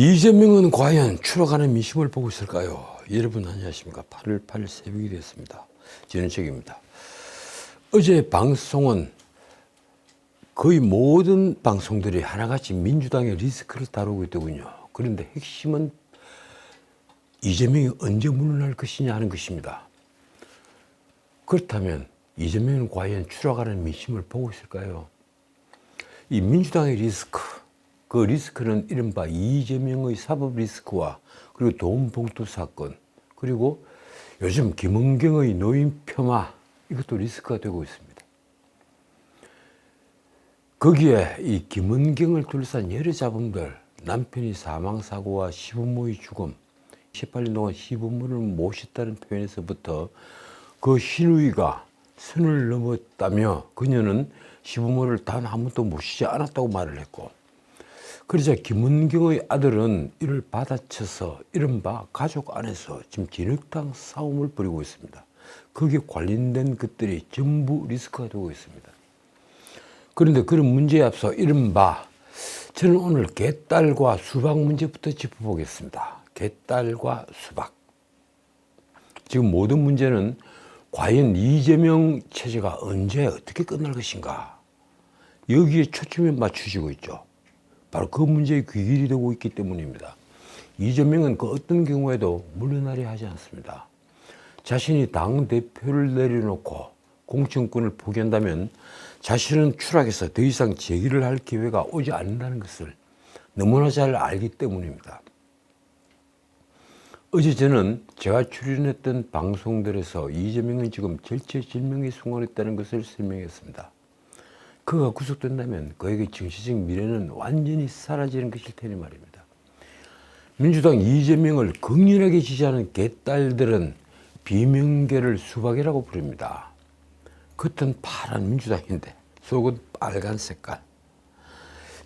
이재명은 과연 추락하는 민심을 보고 있을까요? 여러분 안녕하십니까? 8월 8일 새벽이 됐습니다. 진은책입니다. 어제 방송은 거의 모든 방송들이 하나같이 민주당의 리스크를 다루고 있더군요. 그런데 핵심은 이재명이 언제 물러날 것이냐 하는 것입니다. 그렇다면 이재명은 과연 추락하는 민심을 보고 있을까요? 이 민주당의 리스크, 그 리스크는 이른바 이재명의 사법 리스크와 그리고 돈 봉투 사건, 그리고 요즘 김은경의 노인 폄하, 이것도 리스크가 되고 있습니다. 거기에 이 김은경을 둘러싼 여러 잡음들, 남편이 사망사고와 시부모의 죽음, 18년 동안 시부모를 모셨다는 표현에서부터 그 신우이가 선을 넘었다며 그녀는 시부모를 단 한 번도 모시지 않았다고 말을 했고, 그러자 김은경의 아들은 이를 받아쳐서 이른바 가족 안에서 지금 진흙탕 싸움을 벌이고 있습니다. 거기에 관련된 것들이 전부 리스크가 되고 있습니다. 그런데 그런 문제에 앞서 이른바 저는 오늘 개딸과 수박 문제부터 짚어보겠습니다. 개딸과 수박. 지금 모든 문제는 과연 이재명 체제가 언제 어떻게 끝날 것인가, 여기에 초점을 맞추시고 있죠. 바로 그 문제의 귀결이 되고 있기 때문입니다. 이재명은 그 어떤 경우에도 물러나려 하지 않습니다. 자신이 당대표를 내려놓고 공천권을 포기한다면 자신은 추락해서 더 이상 재기를 할 기회가 오지 않는다는 것을 너무나 잘 알기 때문입니다. 어제 저는 제가 출연했던 방송들에서 이재명은 지금 절체절명의 순간에 있다는 것을 설명했습니다. 그가 구속된다면 그에게 정치적 미래는 완전히 사라지는 것일 테니 말입니다. 민주당 이재명을 극렬하게 지지하는 개딸들은 비명계를 수박이라고 부릅니다. 겉은 파란 민주당인데 속은 빨간 색깔.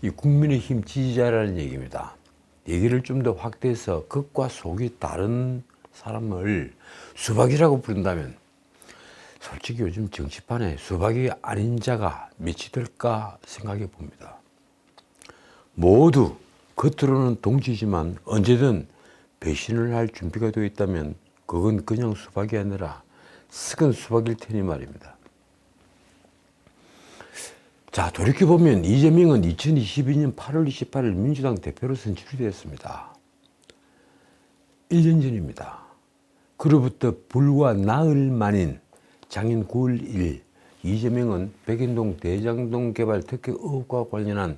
이 국민의힘 지지자라는 얘기입니다. 얘기를 좀 더 확대해서 겉과 속이 다른 사람을 수박이라고 부른다면 솔직히 요즘 정치판에 수박이 아닌 자가 몇이 될까 생각해 봅니다. 모두 겉으로는 동지지만 언제든 배신을 할 준비가 되어 있다면 그건 그냥 수박이 아니라 썩은 수박일 테니 말입니다. 자, 돌이켜보면 이재명은 2022년 8월 28일 민주당 대표로 선출이 되었습니다. 1년 전입니다. 그로부터 불과 나흘 만인 작년 9월 1일 이재명은 백인동 대장동 개발 특혜 의혹과 관련한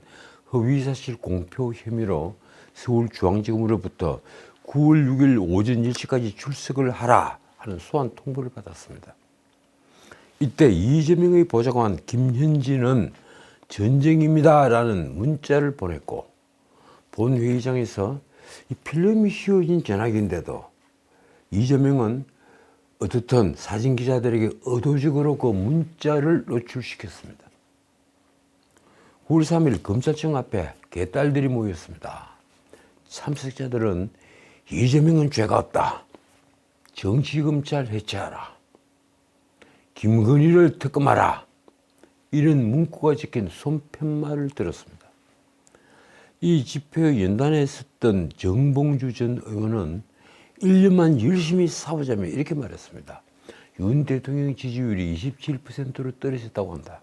허위사실 공표 혐의로 서울중앙지검으로부터 9월 6일 오전 10시까지 출석을 하라 하는 소환 통보를 받았습니다. 이때 이재명의 보좌관 김현진은 전쟁입니다 라는 문자를 보냈고, 본회의장에서 이 필름이 씌워진 전화기인데도 이재명은 어떻든 사진기자들에게 의도적으로 그 문자를 노출시켰습니다. 9월 3일 검찰청 앞에 개딸들이 모였습니다. 참석자들은 이재명은 죄가 없다, 정치검찰 해체하라, 김건희를 특검하라, 이런 문구가 적힌 손팻말을 들었습니다. 이 집회 연단에 섰던 정봉주 전 의원은 1년만 열심히 싸우자며 이렇게 말했습니다. 윤 대통령 지지율이 27%로 떨어졌다고 한다.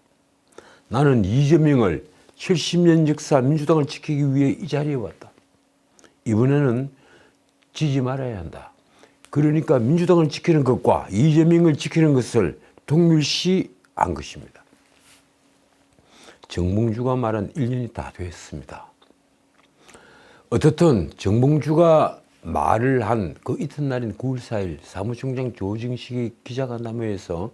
나는 이재명을 70년 역사 민주당을 지키기 위해 이 자리에 왔다. 이번에는 지지 말아야 한다. 그러니까 민주당을 지키는 것과 이재명을 지키는 것을 동일시한 것입니다. 정봉주가 말한 1년이 다 됐습니다. 어떻든 정봉주가 말을 한 그 이튿날인 9월 4일 사무총장 조정식의 기자간담회에서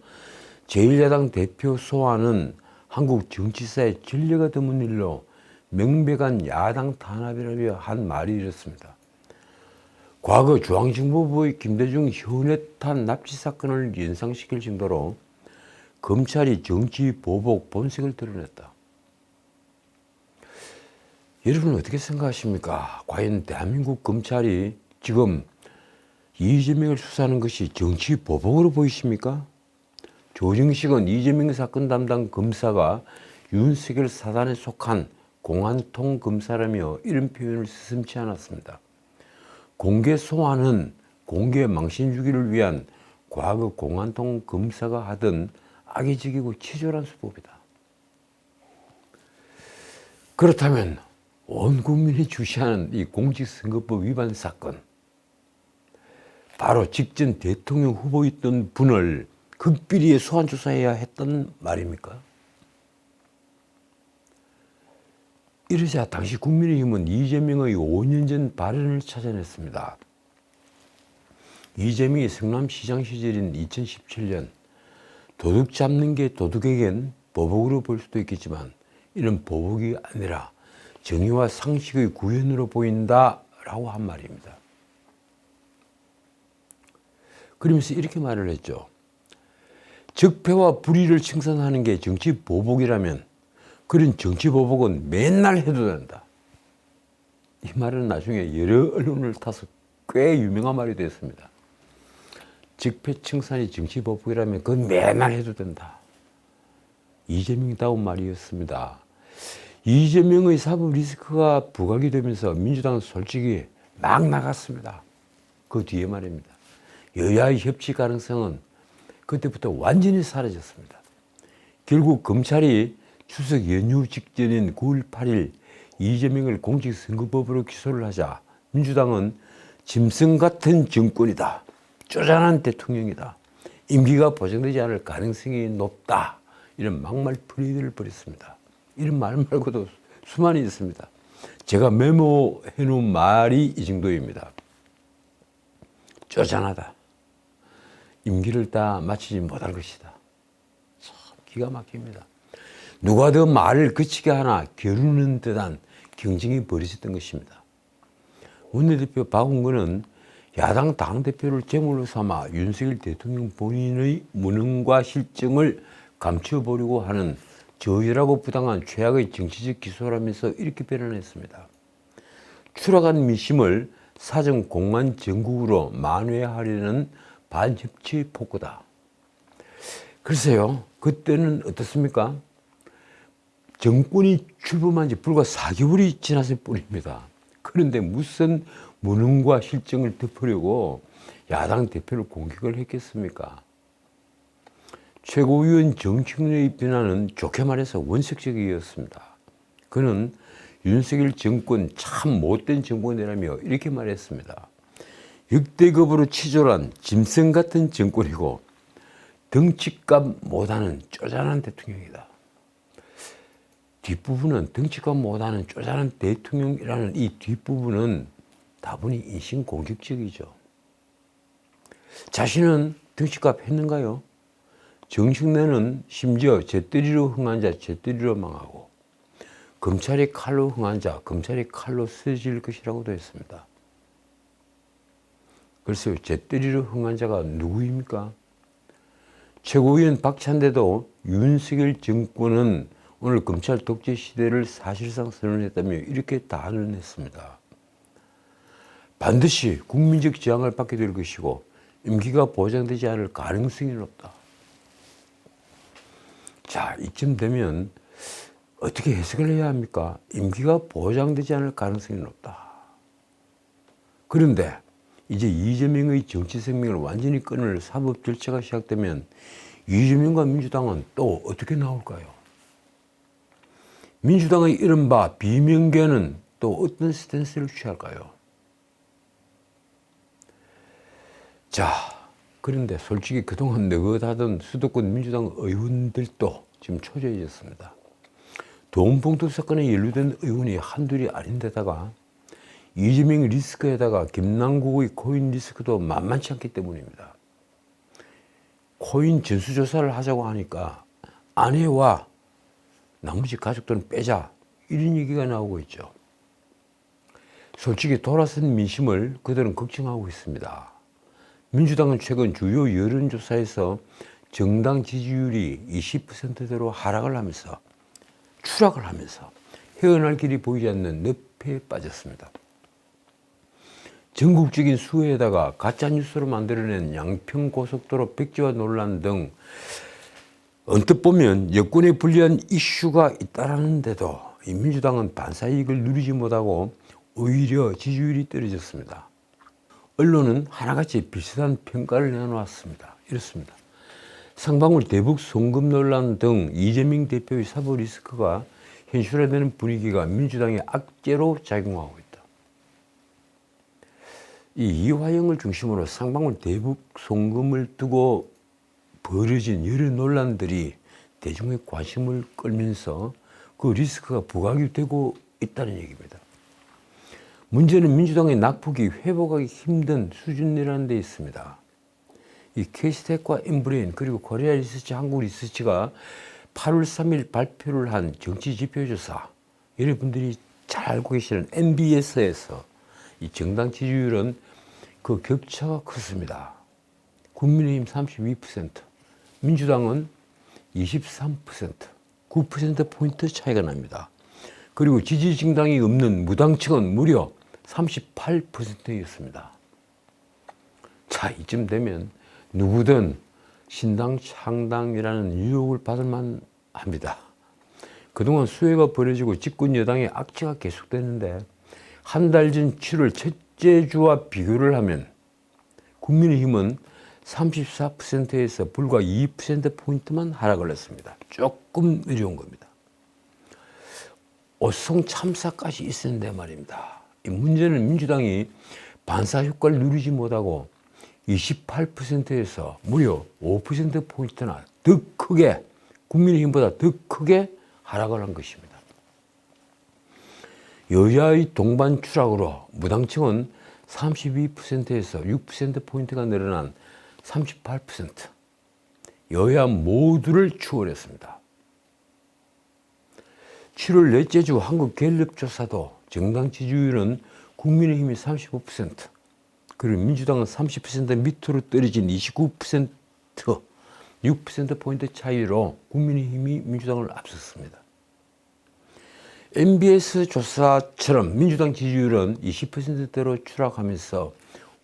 제1야당 대표 소환은 한국 정치사에 전례가 드문 일로 명백한 야당 탄압이라며 한 말이 이렇습니다. 과거 중앙정보부의 김대중 현해탄 납치 사건을 연상시킬 정도로 검찰이 정치 보복 본색을 드러냈다. 여러분은 어떻게 생각하십니까? 과연 대한민국 검찰이 지금 이재명을 수사하는 것이 정치 보복으로 보이십니까? 조정식은 이재명 사건 담당 검사가 윤석열 사단에 속한 공안통검사라며 이런 표현을 스슴치 않았습니다. 공개 소환은 공개 망신 주기를 위한 과거 공안통검사가 하던 악의적이고 치졸한 수법이다. 그렇다면 온 국민이 주시하는 이 공직선거법 위반 사건, 바로 직전 대통령 후보였던 분을 극비리에 소환 조사해야 했단 말입니까? 이러자 당시 국민의힘은 이재명의 5년 전 발언을 찾아냈습니다. 이재명이 성남시장 시절인 2017년 도둑 잡는 게 도둑에겐 보복으로 볼 수도 있겠지만 이는 보복이 아니라 정의와 상식의 구현으로 보인다라고 한 말입니다. 그러면서 이렇게 말을 했죠. 적폐와 불의를 칭찬하는 게 정치 보복이라면 그런 정치 보복은 맨날 해도 된다. 이 말은 나중에 여러 언론을 타서 꽤 유명한 말이 되었습니다. 적폐 칭찬이 정치 보복이라면 그건 맨날 해도 된다. 이재명다운 말이었습니다. 이재명의 사법 리스크가 부각이 되면서 민주당은 솔직히 막 나갔습니다. 그 뒤에 말입니다. 여야의 협치 가능성은 그때부터 완전히 사라졌습니다. 결국 검찰이 추석 연휴 직전인 9월 8일 이재명을 공직선거법으로 기소를 하자 민주당은 짐승 같은 정권이다. 쪼잔한 대통령이다. 임기가 보장되지 않을 가능성이 높다. 이런 막말 프레이드를 벌였습니다. 이런 말 말고도 수많이 있습니다. 제가 메모해 놓은 말이 이 정도입니다. 쪼잔하다. 임기를 다 마치지 못할 것이다. 참 기가 막힙니다. 누가 더 말을 그치게 하나 겨루는 듯한 경쟁이 벌어졌던 것입니다. 원내대표 박홍근은 야당 당대표를 제물로 삼아 윤석열 대통령 본인의 무능과 실정을 감춰보려고 하는 저열하고 부당한 최악의 정치적 기소라면서 이렇게 표현했습니다. 추락한 민심을 사정 공안 정국으로 만회하려는 반협치 폭거다. 글쎄요, 그때는 어떻습니까? 정권이 출범한 지 불과 4개월이 지났을 뿐입니다. 그런데 무슨 무능과 실정을 덮으려고 야당 대표를 공격을 했겠습니까? 최고위원 정청래의 비난은 좋게 말해서 원색적이었습니다. 그는 윤석열 정권 참 못된 정권이라며 이렇게 말했습니다. 역대급으로 치졸한 짐승 같은 정권이고 덩치값 못하는 쪼잔한 대통령이다. 뒷부분은 덩치값 못하는 쪼잔한 대통령이라는 이 뒷부분은 다분히 인신공격적이죠. 자신은 덩치값 했는가요? 정청래는 심지어 재떨이로 흥한 자 재떨이로 망하고 검찰이 칼로 흥한 자 검찰이 칼로 쓰여질 것이라고도 했습니다. 글쎄요, 재떨이로 흥한 자가 누구입니까? 최고위원 박찬대도 윤석열 정권은 오늘 검찰 독재 시대를 사실상 선언했다며 이렇게 단언했습니다. 반드시 국민적 지향을 받게 될 것이고 임기가 보장되지 않을 가능성이 높다. 자, 이쯤 되면 어떻게 해석을 해야 합니까? 임기가 보장되지 않을 가능성이 높다. 그런데 이제 이재명의 정치 생명을 완전히 끊을 사법 절차가 시작되면 이재명과 민주당은 또 어떻게 나올까요? 민주당의 이른바 비명계는 또 어떤 스탠스를 취할까요? 자, 그런데 솔직히 그동안 느긋하던 수도권 민주당 의원들도 지금 초조해졌습니다. 돈봉투 사건에 연루된 의원이 한둘이 아닌데다가 이재명 리스크에다가 김남국의 코인 리스크도 만만치 않기 때문입니다. 코인 전수조사를 하자고 하니까 아내와 나머지 가족들은 빼자 이런 얘기가 나오고 있죠. 솔직히 돌아선 민심을 그들은 걱정하고 있습니다. 민주당은 최근 주요 여론조사에서 정당 지지율이 20%대로 하락을 하면서 추락을 하면서 헤어날 길이 보이지 않는 늪에 빠졌습니다. 전국적인 수해에다가 가짜뉴스로 만들어낸 양평고속도로 백지화 논란 등 언뜻 보면 여권에 불리한 이슈가 있다는데도 이 민주당은 반사 이익을 누리지 못하고 오히려 지지율이 떨어졌습니다. 언론은 하나같이 비슷한 평가를 내놓았습니다. 이렇습니다. 상방울 대북 송금 논란 등 이재명 대표의 사법 리스크가 현실화되는 분위기가 민주당의 악재로 작용하고 있다. 이 이화영을 중심으로 상방울 대북 송금을 두고 벌어진 여러 논란들이 대중의 관심을 끌면서 그 리스크가 부각이 되고 있다는 얘기입니다. 문제는 민주당의 낙폭이 회복하기 힘든 수준이라는 데 있습니다. 이 K스택과 엠브레인 그리고 코리아 리서치 한국 리서치가 8월 3일 발표를 한 정치 지표조사, 여러분들이 잘 알고 계시는 MBS에서 이 정당 지지율은 그 격차가 컸습니다. 국민의힘 32%, 민주당은 23%, 9%포인트 차이가 납니다. 그리고 지지 정당이 없는 무당층은 무려 38%였습니다. 자, 이쯤 되면 누구든 신당 창당이라는 유혹을 받을만 합니다. 그동안 수해가 벌어지고 집권 여당의 악재가 계속되는데 한 달 전 7월 첫째 주와 비교를 하면 국민의힘은 34%에서 불과 2%포인트만 하락을 했습니다. 조금 내려온 겁니다. 오송 참사까지 있었는데 말입니다. 이 문제는 민주당이 반사 효과를 누리지 못하고 28%에서 무려 5%포인트나 더 크게, 국민의힘보다 더 크게 하락을 한 것입니다. 여야의 동반 추락으로 무당층은 32%에서 6%포인트가 늘어난 38%, 여야 모두를 추월했습니다. 7월 넷째 주 한국갤럽조사도 정당 지지율은 국민의힘이 35%, 그리고 민주당은 30% 밑으로 떨어진 29%, 6%포인트 차이로 국민의힘이 민주당을 앞섰습니다. MBS 조사처럼 민주당 지지율은 20%대로 추락하면서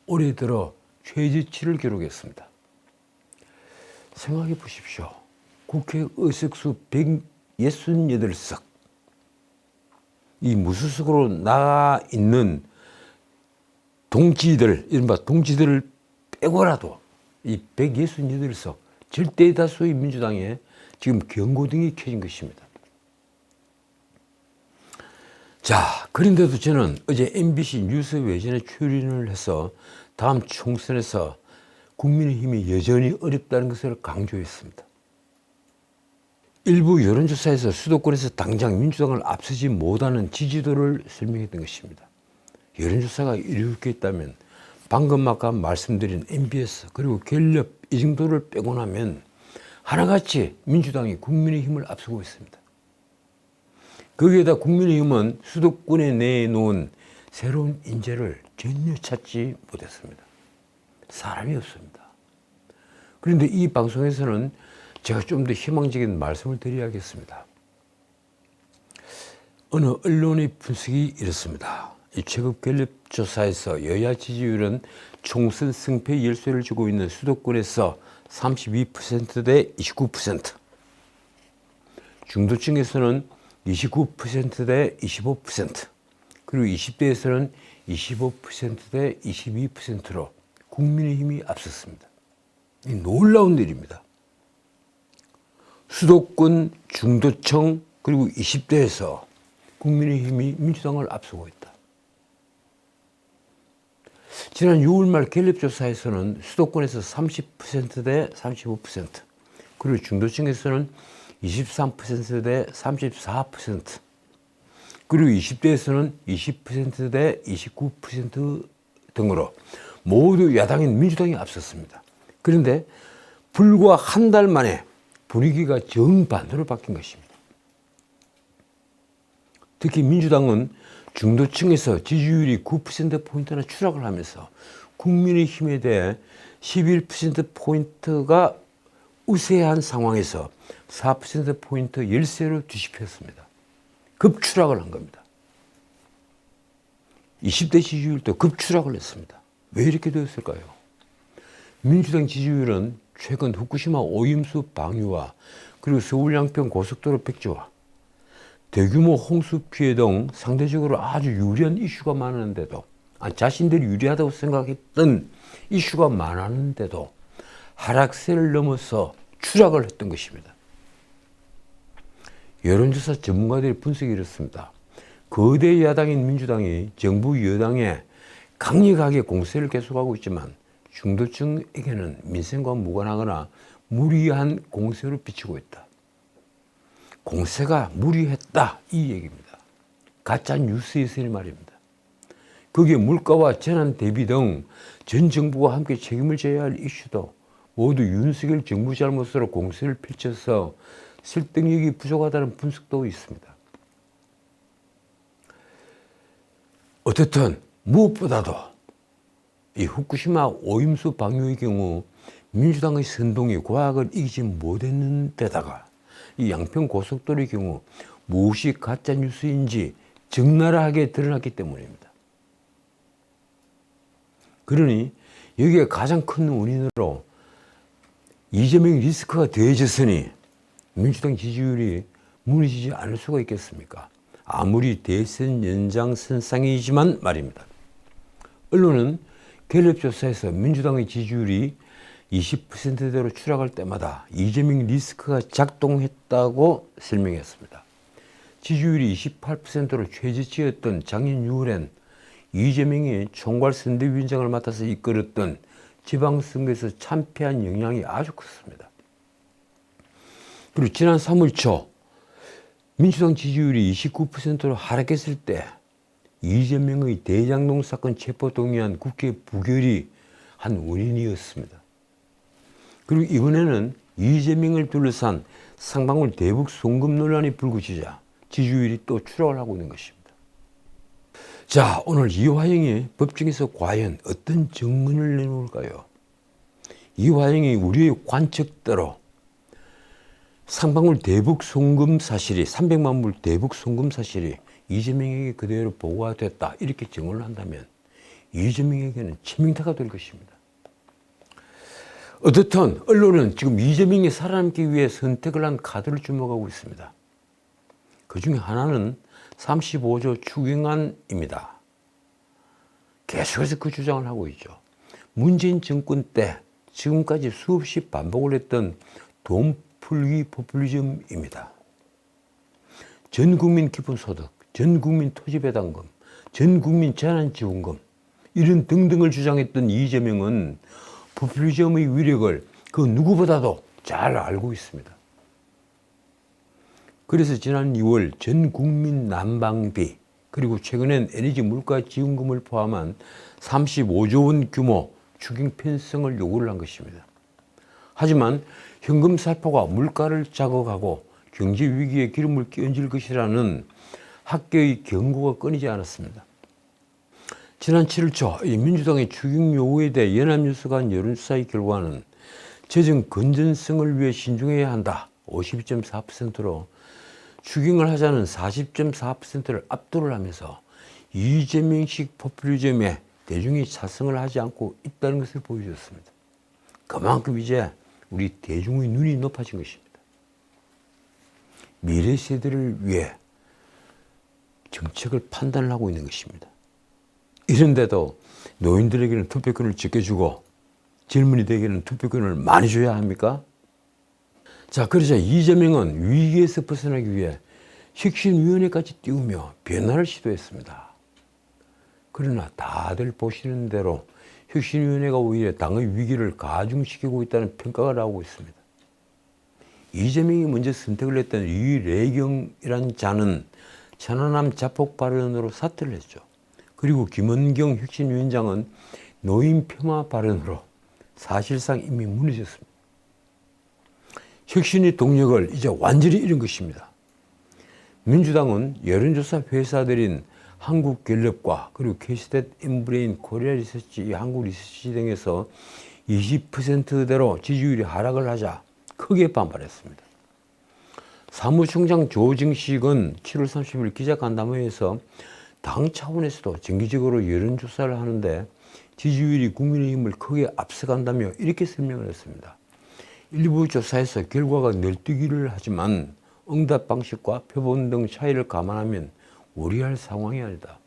올해 들어 최저치를 기록했습니다. 생각해 보십시오. 국회 의석수 168석, 이 무소속으로 나가 있는 동지들, 이른바 동지들을 빼고라도 이 168석, 절대 다수의 민주당에 지금 경고등이 켜진 것입니다. 자, 그런데도 저는 어제 MBC 뉴스 외전에 출연을 해서 다음 총선에서 국민의힘이 여전히 어렵다는 것을 강조했습니다. 일부 여론조사에서 수도권에서 당장 민주당을 앞서지 못하는 지지도를 설명했던 것입니다. 여론조사가 이렇게 있다면 방금 아까 말씀드린 MBS 그리고 갤럽 이 정도를 빼고 나면 하나같이 민주당이 국민의힘을 앞서고 있습니다. 거기에다 국민의힘은 수도권에 내놓은 새로운 인재를 전혀 찾지 못했습니다. 사람이 없습니다. 그런데 이 방송에서는 제가 좀 더 희망적인 말씀을 드려야겠습니다. 어느 언론의 분석이 이렇습니다. 이 최근 갤럽 조사에서 여야 지지율은 총선 승패 열쇠를 쥐고 있는 수도권에서 32%대 29%, 중도층에서는 29%대 25%, 그리고 20대에서는 25%대 22%로 국민의힘이 앞섰습니다. 이 놀라운 일입니다. 수도권, 중도층, 그리고 20대에서 국민의힘이 민주당을 앞서고 있다. 지난 6월 말 갤럽 조사에서는 수도권에서 30%대 35%, 그리고 중도층에서는 23%대 34%, 그리고 20대에서는 20%대 29% 등으로 모두 야당인 민주당이 앞섰습니다. 그런데 불과 한 달 만에 분위기가 정반대로 바뀐 것입니다. 특히 민주당은 중도층에서 지지율이 9%포인트나 추락을 하면서 국민의힘에 대해 11%포인트가 우세한 상황에서 4%포인트 열세로 뒤집혔습니다. 급추락을 한 겁니다. 20대 지지율도 급추락을 했습니다. 왜 이렇게 되었을까요? 민주당 지지율은 최근 후쿠시마 오염수 방류와 그리고 서울 양평 고속도로 폐지와 대규모 홍수 피해 등 상대적으로 아주 유리한 이슈가 많았는데도, 자신들이 유리하다고 생각했던 이슈가 많았는데도 하락세를 넘어서 추락을 했던 것입니다. 여론조사 전문가들의 분석이 이렇습니다. 거대 야당인 민주당이 정부 여당에 강력하게 공세를 계속하고 있지만 중도층에게는 민생과 무관하거나 무리한 공세로 비치고 있다. 공세가 무리했다, 이 얘기입니다. 가짜 뉴스에서의 말입니다. 거기에 물가와 재난 대비 등 전 정부가 함께 책임을 져야 할 이슈도 모두 윤석열 정부 잘못으로 공세를 펼쳐서 설득력이 부족하다는 분석도 있습니다. 어떻든 무엇보다도 이 후쿠시마 오염수 방류의 경우 민주당의 선동이 과학을 이기지 못했는 데다가 이 양평 고속도로의 경우 무엇이 가짜 뉴스인지 적나라하게 드러났기 때문입니다. 그러니 여기에 가장 큰 원인으로 이재명 리스크가 더해졌으니 민주당 지지율이 무너지지 않을 수가 있겠습니까? 아무리 대선 연장선상이지만 말입니다. 언론은 갤럽조사에서 민주당의 지지율이 20%대로 추락할 때마다 이재명 리스크가 작동했다고 설명했습니다. 지지율이 28%로 최저치였던 작년 6월엔 이재명이 총괄선대위원장을 맡아서 이끌었던 지방선거에서 참패한 영향이 아주 컸습니다. 그리고 지난 3월 초 민주당 지지율이 29%로 하락했을 때 이재명의 대장동 사건 체포동의안 국회 부결이 한 원인이었습니다. 그리고 이번에는 이재명을 둘러싼 상방울 대북 송금 논란이 불거지자 지지율이 또 추락을 하고 있는 것입니다. 자, 오늘 이화영이 법정에서 과연 어떤 증언을 내놓을까요? 이화영이 우리의 관측대로 상방울 대북 송금 사실이 300만 불 대북 송금 사실이 이재명에게 그대로 보고가 됐다, 이렇게 증언을 한다면 이재명에게는 치명타가 될 것입니다. 어떻든 언론은 지금 이재명이 살아남기 위해 선택을 한 카드를 주목하고 있습니다. 그 중에 하나는 35조 추경안입니다. 계속해서 그 주장을 하고 있죠. 문재인 정권 때 지금까지 수없이 반복을 했던 돈 풀기 포퓰리즘입니다. 전 국민 기본소득, 전 국민 토지배당금, 전 국민 재난지원금 이런 등등을 주장했던 이재명은 포퓰리즘의 위력을 그 누구보다도 잘 알고 있습니다. 그래서 지난 2월 전 국민 난방비, 그리고 최근엔 에너지 물가 지원금을 포함한 35조 원 규모 추경 편성을 요구를 한 것입니다. 하지만 현금 살포가 물가를 자극하고 경제 위기에 기름을 끼얹을 것이라는 학계의 경고가 끊이지 않았습니다. 지난 7월 초 민주당의 추경 요구에 대해 연합뉴스가 한 여론조사의 결과는 재정 건전성을 위해 신중해야 한다 52.4%로 추경을 하자는 40.4%를 압도를 하면서 이재명식 포퓰리즘에 대중이 찬성을 하지 않고 있다는 것을 보여주었습니다. 그만큼 이제 우리 대중의 눈이 높아진 것입니다. 미래 세대를 위해 정책을 판단을 하고 있는 것입니다. 이런데도 노인들에게는 투표권을 지켜주고 젊은이들에게는 투표권을 많이 줘야 합니까? 자, 그러자 이재명은 위기에서 벗어나기 위해 혁신위원회까지 띄우며 변화를 시도했습니다. 그러나 다들 보시는 대로 혁신위원회가 오히려 당의 위기를 가중시키고 있다는 평가가 나오고 있습니다. 이재명이 먼저 선택을 했던 이래경이란 자는 천안함 자폭 발언으로 사퇴를 했죠. 그리고 김원경 혁신위원장은 노인 폄하 발언으로 사실상 이미 무너졌습니다. 혁신의 동력을 이제 완전히 잃은 것입니다. 민주당은 여론조사 회사들인 한국갤럽과 그리고 K스탯 인브레인 코리아 리서치, 한국 리서치 등에서 20%대로 지지율이 하락을 하자 크게 반발했습니다. 사무총장 조정식은 7월 30일 기자간담회에서 당 차원에서도 정기적으로 여론조사를 하는데 지지율이 국민의힘을 크게 앞서간다며 이렇게 설명을 했습니다. 일부 조사에서 결과가 널뛰기를 하지만 응답 방식과 표본 등 차이를 감안하면 우려할 상황이 아니다.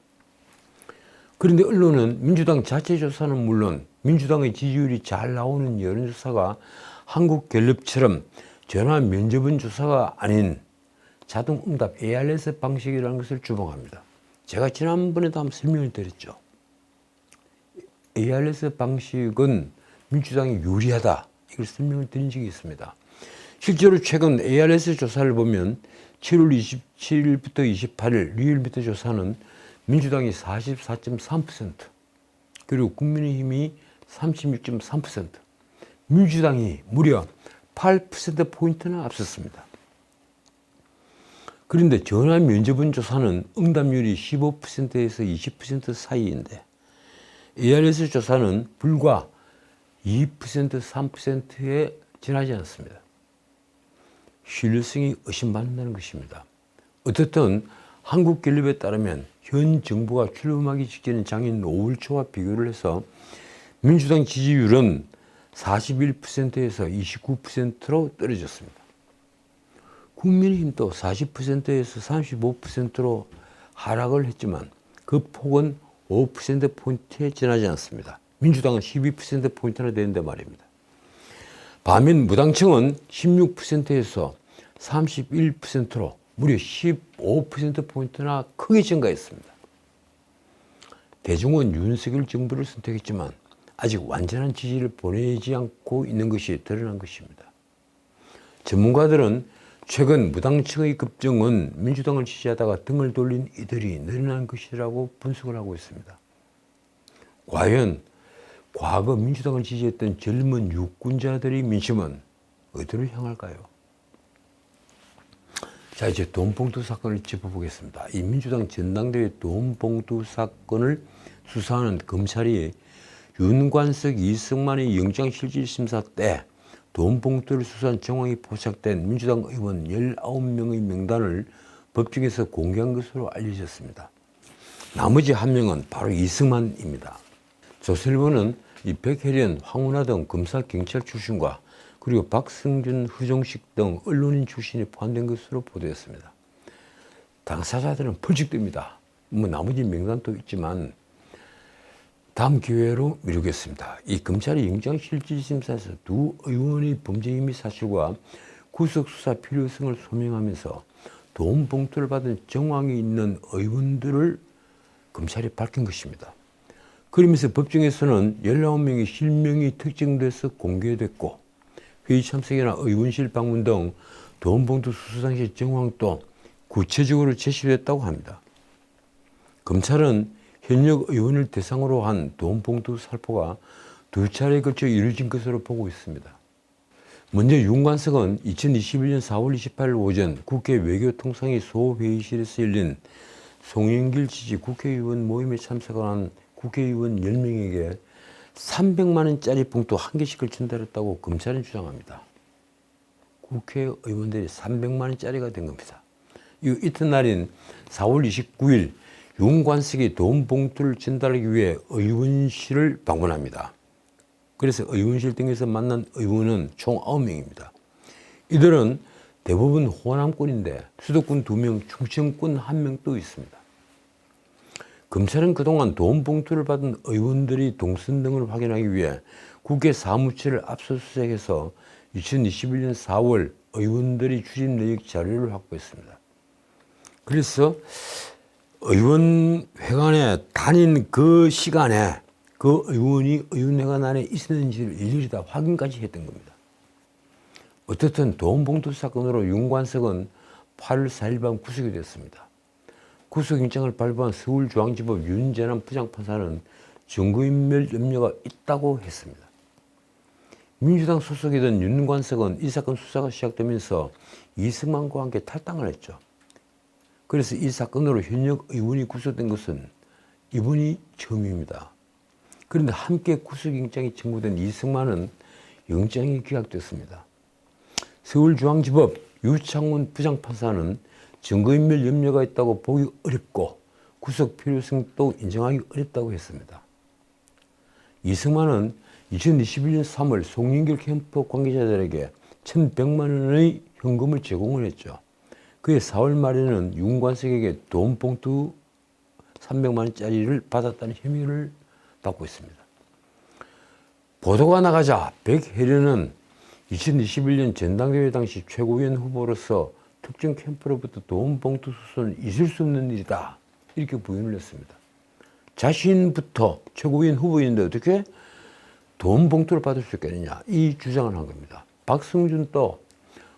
그런데 언론은 민주당 자체 조사는 물론 민주당의 지지율이 잘 나오는 여론조사가 한국갤럽처럼 전화 면접은 조사가 아닌 자동응답 ARS 방식이라는 것을 주목합니다. 제가 지난번에도 한번 설명을 드렸죠. ARS 방식은 민주당이 유리하다, 이걸 설명을 드린 적이 있습니다. 실제로 최근 ARS 조사를 보면 7월 27일부터 28일 리얼미터 조사는 민주당이 44.3%, 그리고 국민의힘이 36.3%, 민주당이 무려 8%포인트나 앞섰습니다. 그런데 전화 면접은 조사는 응답률이 15%에서 20% 사이인데 ARS 조사는 불과 2%, 3%에 지나지 않습니다. 신뢰성이 의심받는다는 것입니다. 어떻든 한국갤럽에 따르면 현 정부가 출범하기 직전인 작년 5월 초와 비교를 해서 민주당 지지율은 41%에서 29%로 떨어졌습니다. 국민의힘도 40%에서 35%로 하락을 했지만 그 폭은 5%포인트에 지나지 않습니다. 민주당은 12%포인트나 되는데 말입니다. 반면 무당층은 16%에서 31%로 무려 15%포인트나 크게 증가했습니다. 대중은 윤석열 정부를 선택했지만 아직 완전한 지지를 보내지 않고 있는 것이 드러난 것입니다. 전문가들은 최근 무당층의 급증은 민주당을 지지하다가 등을 돌린 이들이 늘어난 것이라고 분석을 하고 있습니다. 과연 과거 민주당을 지지했던 젊은 유권자들의 민심은 어디로 향할까요? 자, 이제 돈봉투 사건을 짚어보겠습니다. 이 민주당 전당대회 돈봉투 사건을 수사하는 검찰이 윤관석, 이승만의 영장실질심사 때 돈봉투를 수사한 정황이 포착된 민주당 의원 19명의 명단을 법정에서 공개한 것으로 알려졌습니다. 나머지 한 명은 바로 이승만입니다. 조선일보는 이 백혜련, 황운하 등 검사, 경찰 출신과 그리고 박승준, 허종식 등 언론인 출신이 포함된 것으로 보도했습니다. 당사자들은 펄쩍듭니다. 나머지 명단도 있지만 다음 기회로 미루겠습니다. 이 검찰이 영장실질심사에서 두 의원의 범죄 혐의 사실과 구속수사 필요성을 소명하면서 돈 봉투를 받은 정황이 있는 의원들을 검찰이 밝힌 것입니다. 그러면서 법정에서는 19명의 실명이 특정돼서 공개됐고 회의 참석이나 의원실 방문 등 돈 봉투 수수 당시 정황도 구체적으로 제시됐다고 합니다. 검찰은 현역 의원을 대상으로 한 돈 봉투 살포가 두 차례에 걸쳐 이루어진 것으로 보고 있습니다. 먼저 윤관석은 2021년 4월 28일 오전 국회 외교통상위 소회의실에서 열린 송영길 지지 국회의원 모임에 참석한 국회의원 10명에게 300만 원짜리 봉투 한 개씩을 전달했다고 검찰은 주장합니다. 국회의원들이 300만 원짜리가 된 겁니다. 이튿날인 4월 29일 윤관석이 돈 봉투를 전달하기 위해 의원실을 방문합니다. 그래서 의원실 등에서 만난 의원은 총 9명입니다. 이들은 대부분 호남권인데 수도권 2명, 충청권 1명 또 있습니다. 검찰은 그동안 돈 봉투를 받은 의원들이 동선 등을 확인하기 위해 국회 사무실을 압수수색해서 2021년 4월 의원들이 출입 내역 자료를 확보했습니다. 그래서 의원회관에 다닌 그 시간에 그 의원이 의원회관 안에 있었는지를 일일이 다 확인까지 했던 겁니다. 어쨌든 돈 봉투 사건으로 윤관석은 8월 4일 밤 구속이 됐습니다. 구속영장을 발부한 서울중앙지법 윤재남 부장판사는 증거인멸 염려가 있다고 했습니다. 민주당 소속이던 윤관석은 이 사건 수사가 시작되면서 이승만과 함께 탈당을 했죠. 그래서 이 사건으로 현역 의원이 구속된 것은 이번이 처음입니다. 그런데 함께 구속영장이 청구된 이승만은 영장이 기각됐습니다. 서울중앙지법 유창훈 부장판사는 증거인멸 염려가 있다고 보기 어렵고 구속 필요성도 인정하기 어렵다고 했습니다. 이승만은 2021년 3월 송영길 캠프 관계자들에게 1,100만 원의 현금을 제공을 했죠. 그해 4월 말에는 윤관석에게 돈 봉투 300만 원짜리를 받았다는 혐의를 받고 있습니다. 보도가 나가자 백혜련은 2021년 전당대회 당시 최고위원 후보로서 특정 캠프로부터 돈 봉투 수수는 있을 수 없는 일이다, 이렇게 부인을 했습니다. 자신부터 최고위원 후보인데 어떻게 돈 봉투를 받을 수 있겠느냐, 이 주장을 한 겁니다. 박성준도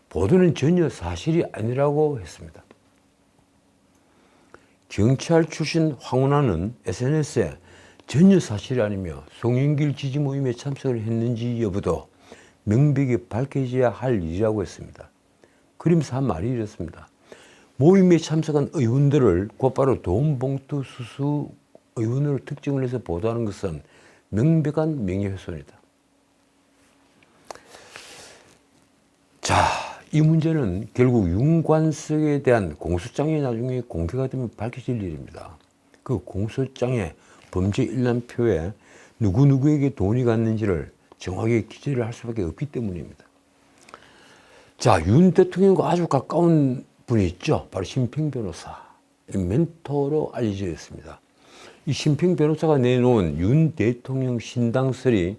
보도는 전혀 사실이 아니라고 했습니다. 경찰 출신 황운하는 SNS에 전혀 사실이 아니며 송영길 지지 모임에 참석을 했는지 여부도 명백히 밝혀져야 할 일이라고 했습니다. 그러면서 한 말이 이렇습니다. 모임에 참석한 의원들을 곧바로 돈 봉투 수수 의원으로 특정을 해서 보도하는 것은 명백한 명예훼손이다. 자, 이 문제는 결국 윤관석에 대한 공소장이 나중에 공개가 되면 밝혀질 일입니다. 그 공소장의 범죄 일람표에 누구누구에게 돈이 갔는지를 정확하게 기재를 할 수밖에 없기 때문입니다. 자, 윤 대통령과 아주 가까운 분이 있죠. 바로 심평 변호사. 멘토로 알려져 있습니다. 이 심평 변호사가 내놓은 윤 대통령 신당설이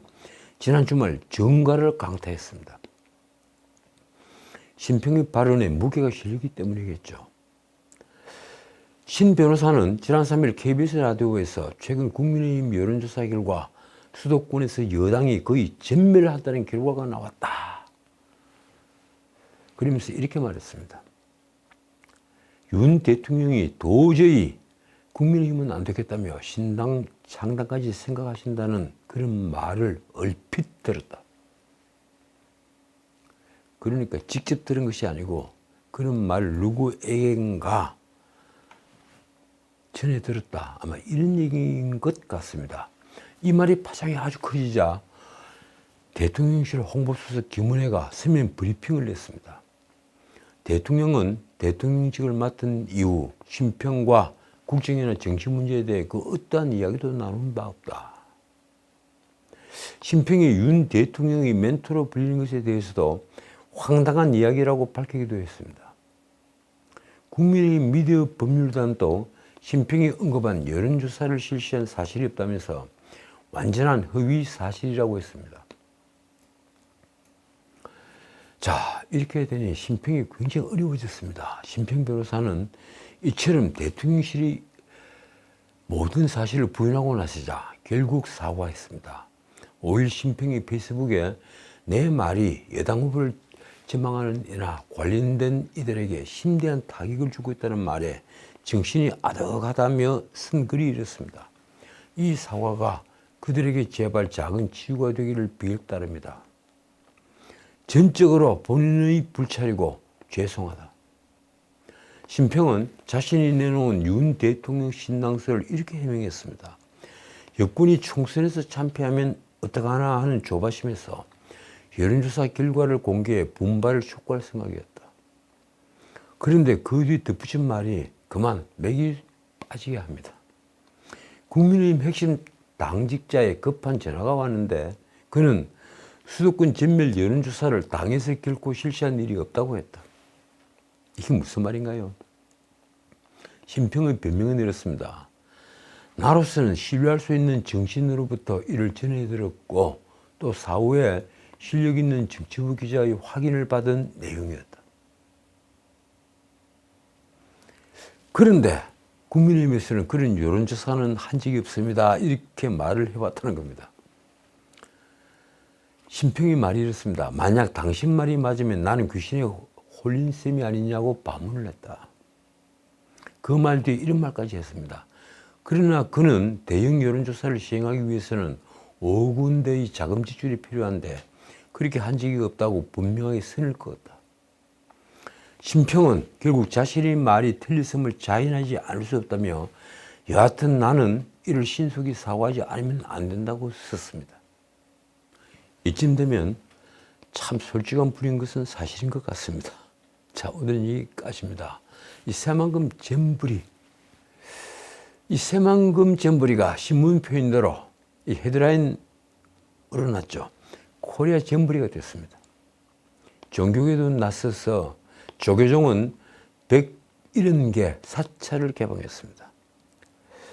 지난 주말 정가를 강타했습니다. 심평의 발언에 무게가 실리기 때문이겠죠. 신 변호사는 지난 3일 KBS 라디오에서 최근 국민의힘 여론조사 결과 수도권에서 여당이 거의 전멸한다는 결과가 나왔다, 그러면서 이렇게 말했습니다. 윤 대통령이 도저히 국민의힘은 안 되겠다며 신당 창당까지 생각하신다는 그런 말을 얼핏 들었다. 그러니까 직접 들은 것이 아니고 그런 말 누구에겐가 전해 들었다, 아마 이런 얘기인 것 같습니다. 이 말이 파장이 아주 커지자 대통령실 홍보수석 김은혜가 서면 브리핑을 냈습니다. 대통령은 대통령직을 맡은 이후 심평과 국정이나 정치 문제에 대해 그 어떠한 이야기도 나눈 바 없다. 심평이 윤 대통령의 멘토로 불리는 것에 대해서도 황당한 이야기라고 밝히기도 했습니다. 국민의힘 미디어 법률단도 심평이 언급한 여론조사를 실시한 사실이 없다면서 완전한 허위 사실이라고 했습니다. 자, 이렇게 되니 심평이 굉장히 어려워졌습니다. 심평 변호사는 이처럼 대통령실이 모든 사실을 부인하고 나서자 결국 사과했습니다. 5일 심평이 페이스북에 내 말이 여당 후보를 지망하는 이나 관련된 이들에게 심대한 타격을 주고 있다는 말에 정신이 아득하다며 쓴 글이 이렇습니다. 이 사과가 그들에게 제발 작은 치유가 되기를 빌 따릅니다. 전적으로 본인의 불찰이고 죄송하다. 심평은 자신이 내놓은 윤 대통령 신당설을 이렇게 해명했습니다. 여권이 총선에서 참패하면 어떡하나 하는 조바심에서 여론조사 결과를 공개해 분발을 촉구할 생각이었다. 그런데 그 뒤 덧붙인 말이 그만 맥이 빠지게 합니다. 국민의힘 핵심 당직자의 급한 전화가 왔는데 그는 수도권 전멸 여론조사를 당에서 결코 실시한 일이 없다고 했다. 이게 무슨 말인가요? 심평의 변명은 이렇습니다. 나로서는 신뢰할 수 있는 정신으로부터 이를 전해들었고 또 사후에 실력 있는 정치부 기자의 확인을 받은 내용이었다. 그런데 국민의힘에서는 그런 여론조사는 한 적이 없습니다, 이렇게 말을 해왔다는 겁니다. 심평이 말이 이렇습니다. 만약 당신 말이 맞으면 나는 귀신에 홀린 셈이 아니냐고 반문을 했다. 그 말 뒤에 이런 말까지 했습니다. 그러나 그는 대형 여론조사를 시행하기 위해서는 5억 원대의 자금 지출이 필요한데 그렇게 한 적이 없다고 분명하게 선을 그었다. 심평은 결국 자신의 말이 틀렸음을 자인하지 않을 수 없다며 여하튼 나는 이를 신속히 사과하지 않으면 안 된다고 썼습니다. 이쯤 되면 참 솔직한 분인 것은 사실인 것 같습니다. 자, 오늘은 여기까지입니다. 이 새만금 잼버리가 신문 표현대로 이 헤드라인 올려놨죠. 코리아 잼버리가 됐습니다. 종교계도 나서서 조계종은 170개 사찰을 개방했습니다.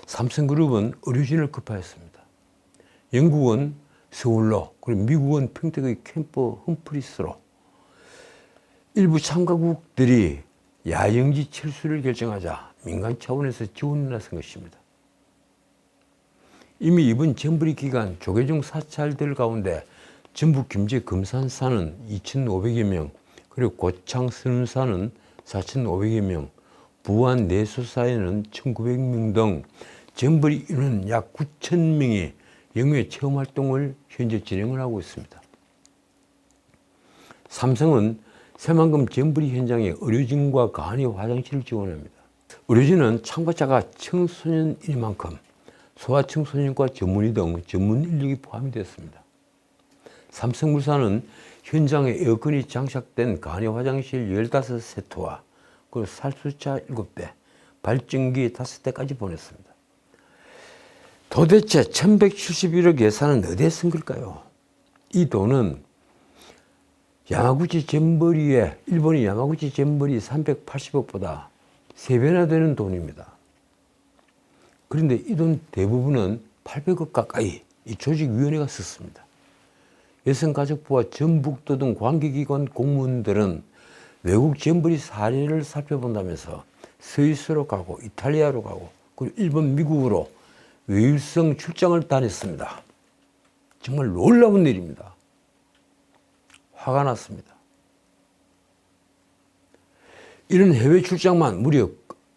삼성그룹은 의료진을 급파했습니다. 영국은 서울로, 그리고 미국은 평택의 캠프 험프리스로 일부 참가국들이 야영지 철수를 결정하자 민간 차원에서 지원이 나선 것입니다. 이미 이번 정부리 기간 조계종 사찰들 가운데 전북 김제 금산사는 2,500여 명, 그리고 고창 선운사는 4,500여 명, 부안 내소사에는 1,900명 등 정부리 인원 약 9,000명이 영유의 체험활동을 현재 진행을 하고 있습니다. 삼성은 새만금 정부리 현장에 의료진과 간이 화장실을 지원합니다. 의료진은 참가자가 청소년인 만큼 소아청소년과 전문의 등 전문 인력이 포함이 됐습니다. 삼성물산은 현장에 에어컨이 장착된 간이 화장실 15세트와 그리고 살수차 7대, 발전기 5대까지 보냈습니다. 도대체 1171억 예산은 어디에 쓴 걸까요? 이 돈은 야마구치 잼버리에 일본이 야마구치 잼버리 380억보다 3배나 되는 돈입니다. 그런데 이 돈 대부분은 800억 가까이 이 조직위원회가 썼습니다. 여성가족부와 전북도 등 관계기관 공무원들은 외국 잼버리 사례를 살펴본다면서 스위스로 가고 이탈리아로 가고 그리고 일본, 미국으로 외유성 출장을 다녔습니다. 정말 놀라운 일입니다. 화가 났습니다. 이런 해외 출장만 무려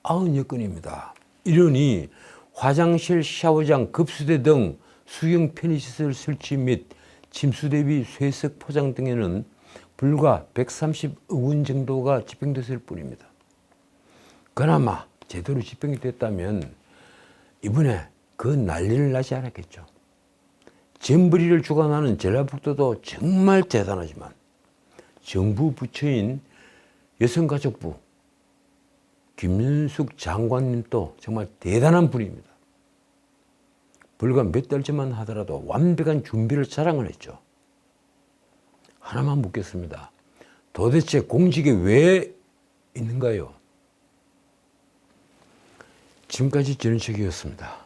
90여 건입니다. 이러니 화장실, 샤워장, 급수대 등 수경 편의시설 설치 및 침수 대비 쇠석 포장 등에는 불과 130억 원 정도가 집행됐을 뿐입니다. 그나마 제대로 집행이 됐다면 이번에 그 난리를 나지 않았겠죠. 잼버리를 주관하는 전라북도도 정말 대단하지만 정부 부처인 여성가족부 김윤숙 장관님도 정말 대단한 분입니다. 불과 몇 달 전만 하더라도 완벽한 준비를 자랑을 했죠. 하나만 묻겠습니다. 도대체 공직에 왜 있는가요? 지금까지 전인책이었습니다.